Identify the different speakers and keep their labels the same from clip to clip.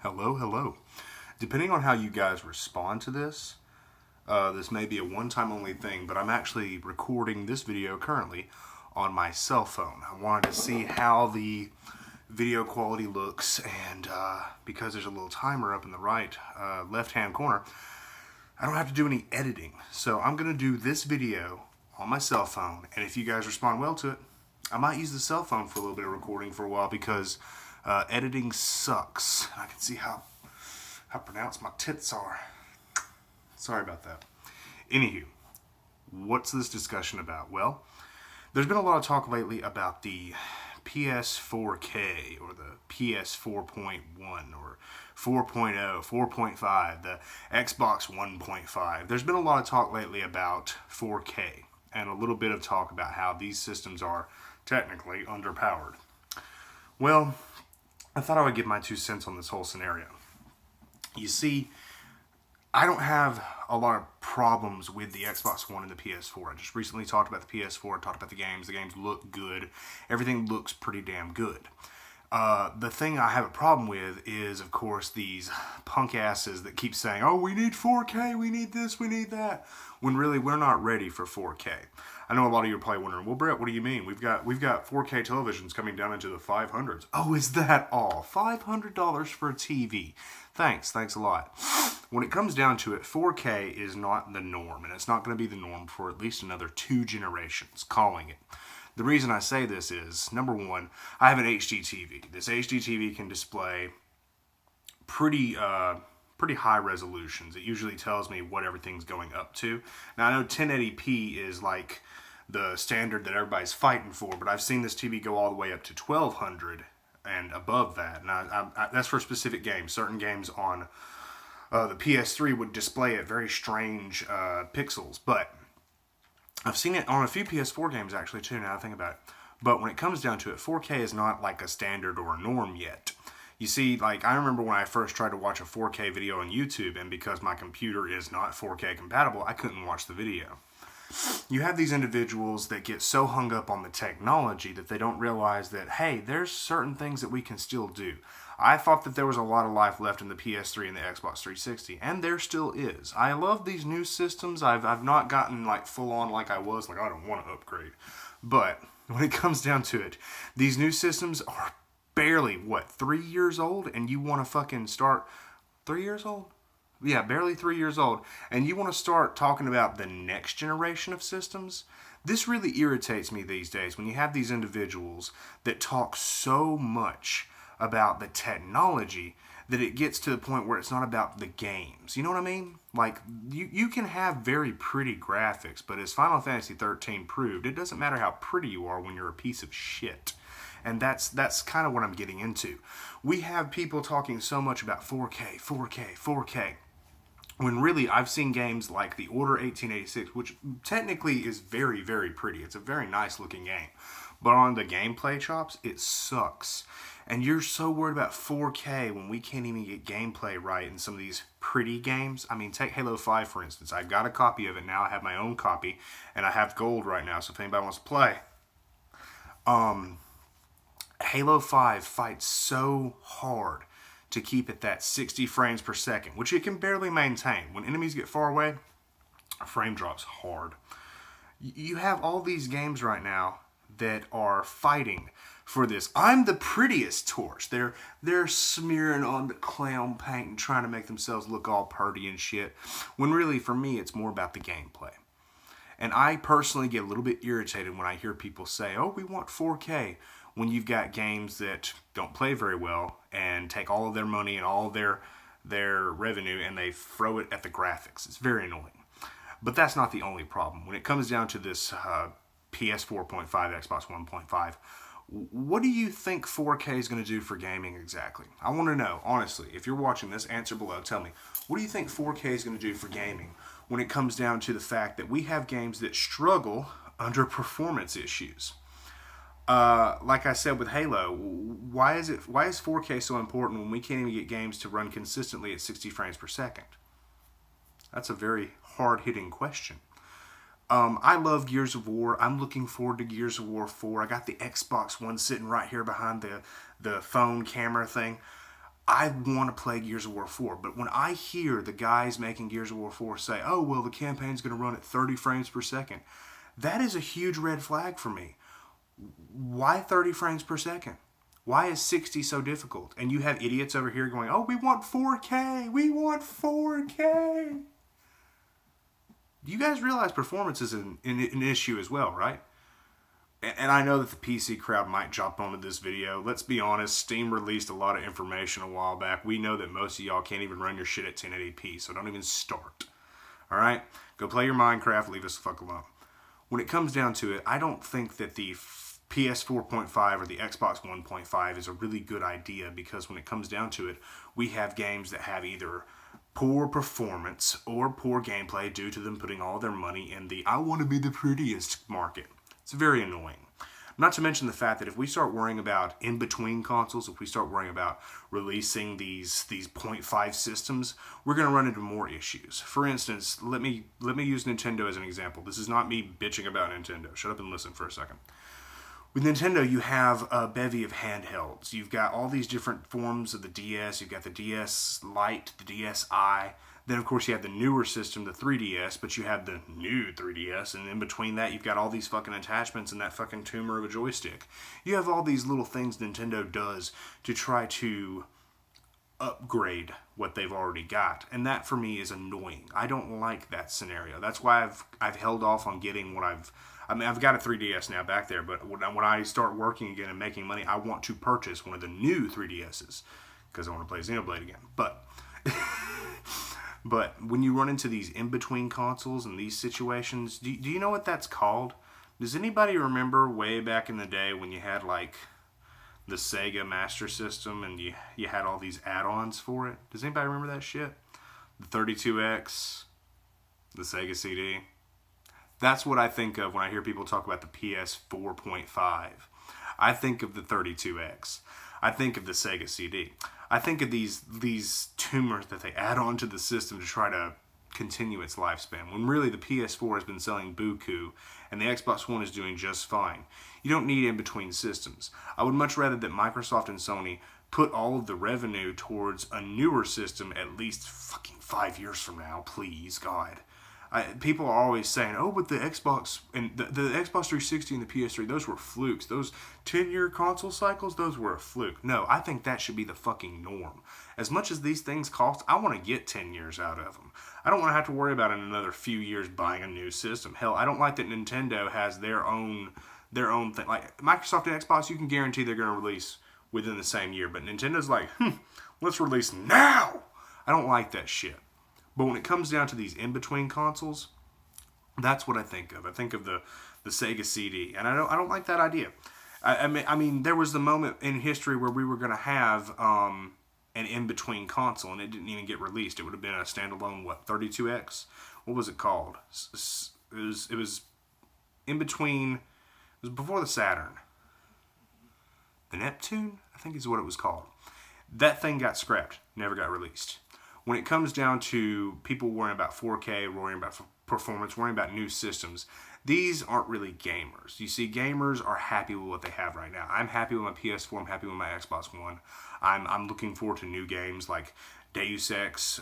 Speaker 1: Hello, hello. Depending on how you guys respond to this, this may be a one-time only thing, but I'm actually recording this video currently on my cell phone. I wanted to see how the video quality looks, and because there's a little timer up in the right left-hand corner, I don't have to do any editing. So I'm going to do this video on my cell phone, and if you guys respond well to it, I might use the cell phone for a little bit of recording for a while because editing sucks. I can see how pronounced my tits are. Sorry about that. Anywho, what's this discussion about? Well, there's been a lot of talk lately about the PS4K or the PS 4.1 or 4.0, 4.5, the Xbox 1.5. There's been a lot of talk lately about 4K and a little bit of talk about how these systems are technically underpowered. Well, I thought I would give my 2 cents on this whole scenario. You see, I don't have a lot of problems with the Xbox One and the PS4. I just recently talked about the PS4, talked about the games. The games look good. Everything looks pretty damn good. The thing I have a problem with is, of course, these punk asses that keep saying, oh, we need 4K, we need this, we need that, when really we're not ready for 4K. I know a lot of you are probably wondering, well, Brett, what do you mean? We've got 4K televisions coming down into the 500s. Oh, is that all? $500 for a TV. Thanks a lot. When it comes down to it, 4K is not the norm, and it's not going to be the norm for at least another 2 generations, calling it. The reason I say this is, number one, I have an HD TV. This HD TV can display pretty high resolutions. It usually tells me what everything's going up to. Now, I know 1080p is like the standard that everybody's fighting for, but I've seen this TV go all the way up to 1200 and above that. And that's for specific games. Certain games on the PS3 would display at very strange pixels, but I've seen it on a few PS4 games actually too, now I think about it. But when it comes down to it, 4K is not like a standard or a norm yet. You see, like, I remember when I first tried to watch a 4K video on YouTube, and because my computer is not 4K compatible, I couldn't watch the video. You have these individuals that get so hung up on the technology that they don't realize that, hey, there's certain things that we can still do. I thought that there was a lot of life left in the PS3 and the Xbox 360, and there still is. I love these new systems. I've not gotten like full on like I was, like I don't want to upgrade. But when it comes down to it, these new systems are barely, 3 years old, and you want to fucking start 3 years old? Yeah, barely 3 years old, and you want to start talking about the next generation of systems? This really irritates me these days when you have these individuals that talk so much about the technology that it gets to the point where it's not about the games. You know what I mean? Like, you can have very pretty graphics, but as Final Fantasy 13 proved, it doesn't matter how pretty you are when you're a piece of shit. And that's kind of what I'm getting into. We have people talking so much about 4K, 4K, 4K. When really, I've seen games like The Order 1886, which technically is very, very pretty. It's a very nice looking game. But on the gameplay chops, it sucks. And you're so worried about 4K when we can't even get gameplay right in some of these pretty games. I mean, take Halo 5, for instance. I've got a copy of it now. I have my own copy. And I have gold right now, so if anybody wants to play. Halo 5 fights so hard to keep it that 60 frames per second, which it can barely maintain. When enemies get far away, a frame drops hard. You have all these games right now that are fighting for this. I'm the prettiest torch. They're smearing on the clown paint and trying to make themselves look all purty and shit. When really, for me, it's more about the gameplay. And I personally get a little bit irritated when I hear people say, oh, we want 4K, when you've got games that don't play very well and take all of their money and all of their revenue and they throw it at the graphics. It's very annoying. But that's not the only problem. When it comes down to this PS 4.5, Xbox 1.5, what do you think 4K is going to do for gaming exactly? I want to know, honestly. If you're watching this, answer below. Tell me, what do you think 4K is going to do for gaming when it comes down to the fact that we have games that struggle under performance issues? Like I said with Halo, why is 4K so important when we can't even get games to run consistently at 60 frames per second? That's a very hard-hitting question. I love Gears of War. I'm looking forward to Gears of War 4. I got the Xbox One sitting right here behind the phone camera thing. I want to play Gears of War 4, but when I hear the guys making Gears of War 4 say, oh, well, the campaign's going to run at 30 frames per second, that is a huge red flag for me. Why 30 frames per second? Why is 60 so difficult? And you have idiots over here going, oh, we want 4K, we want 4K. You guys realize performance is an issue as well, right? And I know that the PC crowd might jump onto this video. Let's be honest, Steam released a lot of information a while back. We know that most of y'all can't even run your shit at 1080p, so don't even start. Alright? Go play your Minecraft, leave us the fuck alone. When it comes down to it, I don't think that the PS 4.5 or the Xbox 1.5 is a really good idea, because when it comes down to it, we have games that have either poor performance or poor gameplay due to them putting all their money in the I want to be the prettiest market. It's very annoying. Not to mention the fact that if we start worrying about in-between consoles, if we start worrying about releasing these 0.5 systems, we're going to run into more issues. For instance, let me use Nintendo as an example. This is not me bitching about Nintendo. Shut up and listen for a second. With Nintendo, you have a bevy of handhelds. You've got all these different forms of the DS. You've got the DS Lite, the DSi. Then, of course, you have the newer system, the 3DS, but you have the new 3DS, and in between that, you've got all these fucking attachments and that fucking tumor of a joystick. You have all these little things Nintendo does to try to upgrade what they've already got, and that, for me, is annoying. I don't like that scenario. That's why I've held off on getting what I've got a 3DS now back there, but when I start working again and making money, I want to purchase one of the new 3DSs, because I want to play Xenoblade again. But when you run into these in-between consoles and these situations, do you know what that's called? Does anybody remember way back in the day when you had, like, the Sega Master System and you had all these add-ons for it? Does anybody remember that shit? The 32X, the Sega CD. That's what I think of when I hear people talk about the PS 4.5. I think of the 32X. I think of the Sega CD. I think of these tumors that they add on to the system to try to continue its lifespan, when really the PS4 has been selling buku and the Xbox One is doing just fine. You don't need in-between systems. I would much rather that Microsoft and Sony put all of the revenue towards a newer system at least fucking 5 years from now, please, God. People are always saying, oh, but the Xbox and the Xbox 360 and the PS3, those were flukes. Those 10-year console cycles, those were a fluke. No, I think that should be the fucking norm. As much as these things cost, I want to get 10 years out of them. I don't want to have to worry about in another few years buying a new system. Hell, I don't like that Nintendo has their own thing. Like, Microsoft and Xbox, you can guarantee they're going to release within the same year. But Nintendo's like, let's release now. I don't like that shit. But when it comes down to these in-between consoles, that's what I think of. I think of the Sega CD, and I don't like that idea. I mean, there was the moment in history where we were going to have an in-between console, and it didn't even get released. It would have been a standalone, 32X? What was it called? It was in between. It was before the Saturn. The Neptune, I think is what it was called. That thing got scrapped. Never got released. When it comes down to people worrying about 4K, worrying about performance, worrying about new systems, these aren't really gamers. You see, gamers are happy with what they have right now. I'm happy with my PS4. I'm happy with my Xbox One. I'm looking forward to new games like Deus Ex,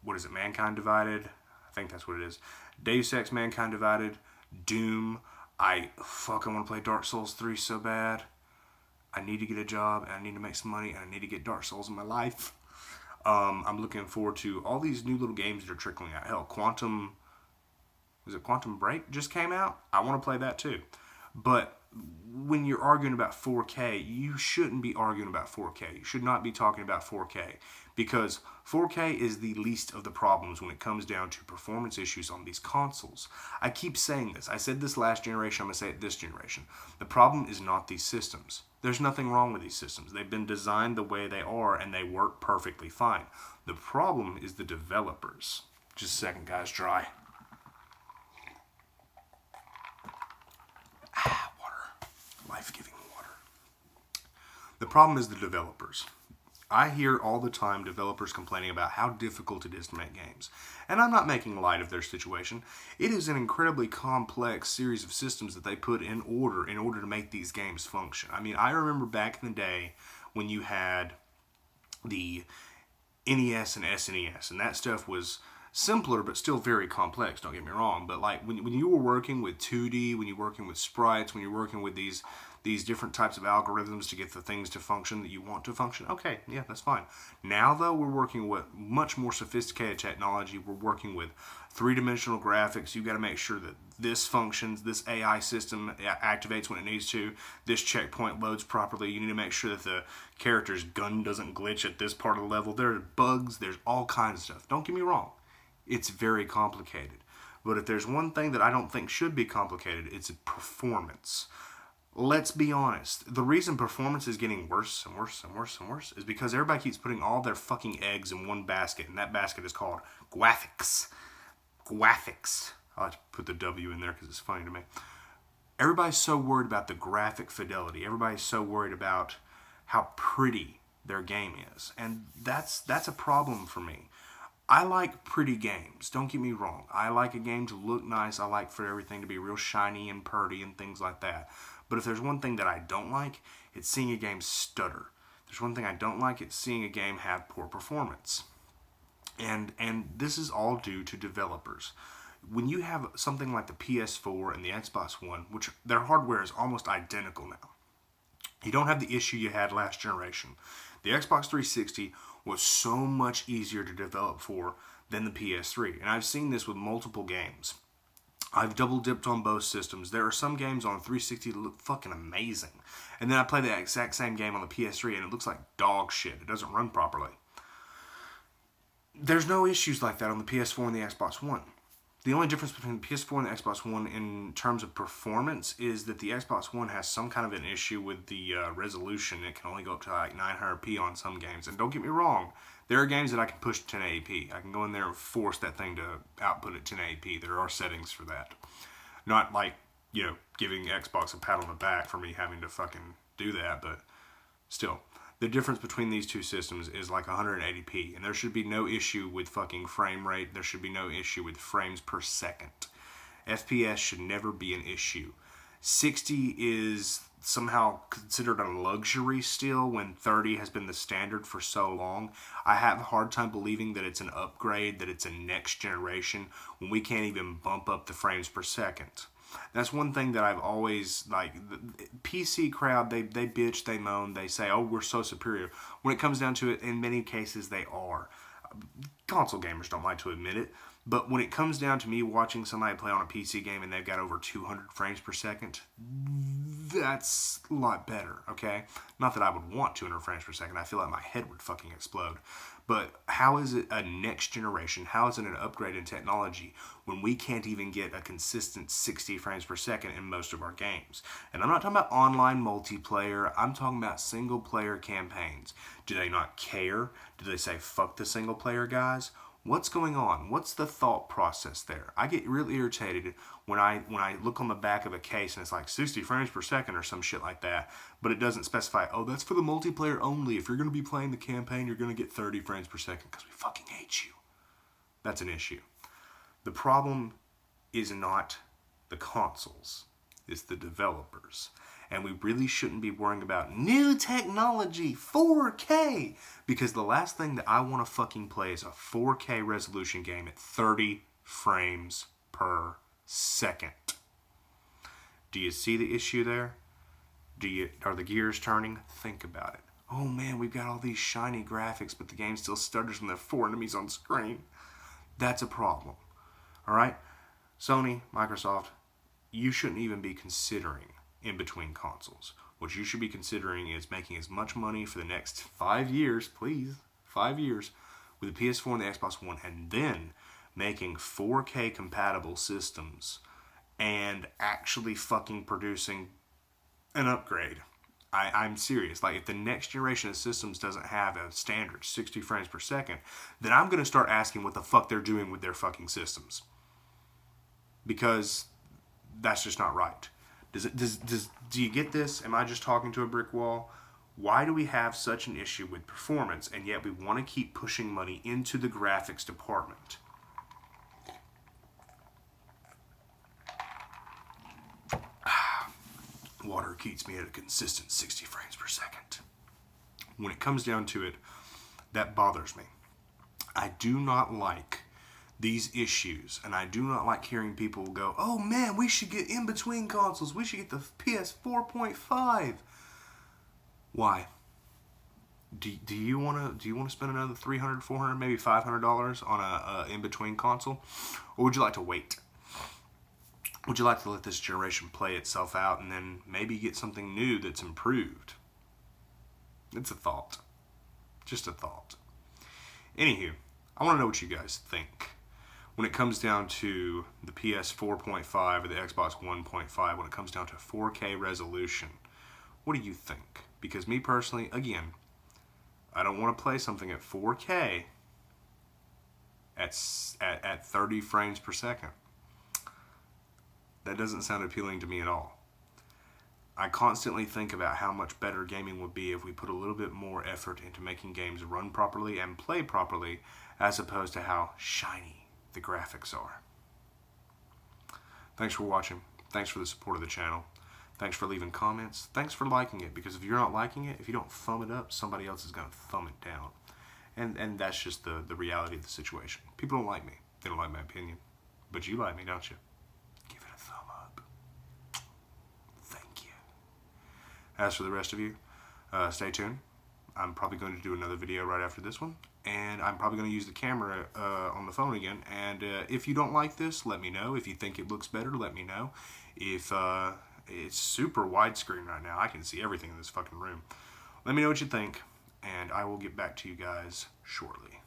Speaker 1: Mankind Divided? I think that's what it is. Deus Ex, Mankind Divided, Doom. I want to play Dark Souls 3 so bad. I need to get a job, and I need to make some money, and I need to get Dark Souls in my life. I'm looking forward to all these new little games that are trickling out. Hell, Quantum Break just came out? I want to play that too. But when you're arguing about 4K, you shouldn't be arguing about 4K. You should not be talking about 4K, because 4K is the least of the problems when it comes down to performance issues on these consoles. I keep saying this. I said this last generation. I'm going to say it this generation. The problem is not these systems. There's nothing wrong with these systems. They've been designed the way they are, and they work perfectly fine. The problem is the developers. Just a second, guys. Dry. Water. Life-giving water. The problem is the developers. I hear all the time developers complaining about how difficult it is to make games. And I'm not making light of their situation. It is an incredibly complex series of systems that they put in order to make these games function. I mean, I remember back in the day when you had the NES and SNES, and that stuff was simpler but still very complex, don't get me wrong. But like when you were working with 2D, when you're working with sprites, when you're working with these different types of algorithms to get the things to function that you want to function, okay, yeah, that's fine. Now though, we're working with much more sophisticated technology. We're working with three-dimensional graphics. You've got to make sure that this functions, this AI system activates when it needs to, this checkpoint loads properly. You need to make sure that the character's gun doesn't glitch at this part of the level. There are bugs, there's all kinds of stuff. Don't get me wrong, it's very complicated. But if there's one thing that I don't think should be complicated, it's performance. Let's be honest. The reason performance is getting worse and worse and worse and worse is because everybody keeps putting all their fucking eggs in one basket, and that basket is called graphics. Graphics. I like to put the W in there because it's funny to me. Everybody's so worried about the graphic fidelity. Everybody's so worried about how pretty their game is. And that's a problem for me. I like pretty games. Don't get me wrong. I like a game to look nice. I like for everything to be real shiny and purty and things like that. But if there's one thing that I don't like, it's seeing a game stutter. If there's one thing I don't like, it's seeing a game have poor performance. And this is all due to developers. When you have something like the PS4 and the Xbox One, which their hardware is almost identical now, you don't have the issue you had last generation. The Xbox 360 was so much easier to develop for than the PS3. And I've seen this with multiple games. I've double dipped on both systems. There are some games on 360 that look fucking amazing. And then I play the exact same game on the PS3 and it looks like dog shit. It doesn't run properly. There's no issues like that on the PS4 and the Xbox One. The only difference between the PS4 and the Xbox One in terms of performance is that the Xbox One has some kind of an issue with the resolution. It can only go up to like 900p on some games. And don't get me wrong, there are games that I can push to 1080p. I can go in there and force that thing to output at 1080p. There are settings for that. Not like, giving Xbox a pat on the back for me having to fucking do that, but still. The difference between these two systems is like 180p, and there should be no issue with fucking frame rate. There should be no issue with frames per second. FPS should never be an issue. 60 is somehow considered a luxury still when 30 has been the standard for so long. I have a hard time believing that it's an upgrade, that it's a next generation, when we can't even bump up the frames per second. That's one thing that I've always, like, the PC crowd, they bitch, they moan, they say, oh, we're so superior. When it comes down to it, in many cases, they are. Console gamers don't like to admit it, but when it comes down to me watching somebody play on a PC game and they've got over 200 frames per second, that's a lot better, okay? Not that I would want 200 frames per second. I feel like my head would fucking explode. But how is it a next generation? How is it an upgrade in technology when we can't even get a consistent 60 frames per second in most of our games? And I'm not talking about online multiplayer. I'm talking about single player campaigns. Do they not care? Do they say, fuck the single player guys? What's going on? What's the thought process there? I get really irritated when I look on the back of a case and it's like 60 frames per second or some shit like that, but it doesn't specify, oh, that's for the multiplayer only. If you're going to be playing the campaign, you're going to get 30 frames per second because we fucking hate you. That's an issue. The problem is not the consoles. It's the developers. And we really shouldn't be worrying about new technology, 4K, because the last thing that I want to fucking play is a 4K resolution game at 30 frames per second. Do you see the issue there? Are the gears turning? Think about it. Oh man, we've got all these shiny graphics, but the game still stutters when there are 4 enemies on screen. That's a problem. Alright? Sony, Microsoft, you shouldn't even be considering in between consoles. What you should be considering is making as much money for the next 5 years, please, 5 years, with the PS4 and the Xbox One, and then making 4K compatible systems and actually fucking producing an upgrade. I'm serious. Like, if the next generation of systems doesn't have a standard 60 frames per second, then I'm going to start asking what the fuck they're doing with their fucking systems. Because that's just not right. Do you get this? Am I just talking to a brick wall? Why do we have such an issue with performance, and yet we want to keep pushing money into the graphics department? Water keeps me at a consistent 60 frames per second. When it comes down to it, That bothers me. I do not like these issues, and I do not like hearing people go, oh man, we should get in between consoles. We should get the PS 4.5. Why? Do you want to spend another $300, $400, maybe $500 on a in between console, or would you like to wait? Would you like to let this generation play itself out and then maybe get something new that's improved? It's a thought. Just a thought. Anywho, I want to know what you guys think. When it comes down to the PS 4.5 or the Xbox 1.5, when it comes down to 4K resolution, what do you think? Because me personally, again, I don't want to play something at 4K at 30 frames per second. That doesn't sound appealing to me at all. I constantly think about how much better gaming would be if we put a little bit more effort into making games run properly and play properly, as opposed to how shiny the graphics are. Thanks for watching. Thanks for the support of the channel. Thanks for leaving comments. Thanks for liking it, because if you're not liking it, if you don't thumb it up, somebody else is going to thumb it down. And that's just the reality of the situation. People don't like me. They don't like my opinion. But you like me, don't you? Give it a thumb up. Thank you. As for the rest of you, stay tuned. I'm probably going to do another video right after this one. And I'm probably going to use the camera on the phone again. And if you don't like this, let me know. If you think it looks better, let me know. If it's super widescreen right now, I can see everything in this fucking room. Let me know what you think, and I will get back to you guys shortly.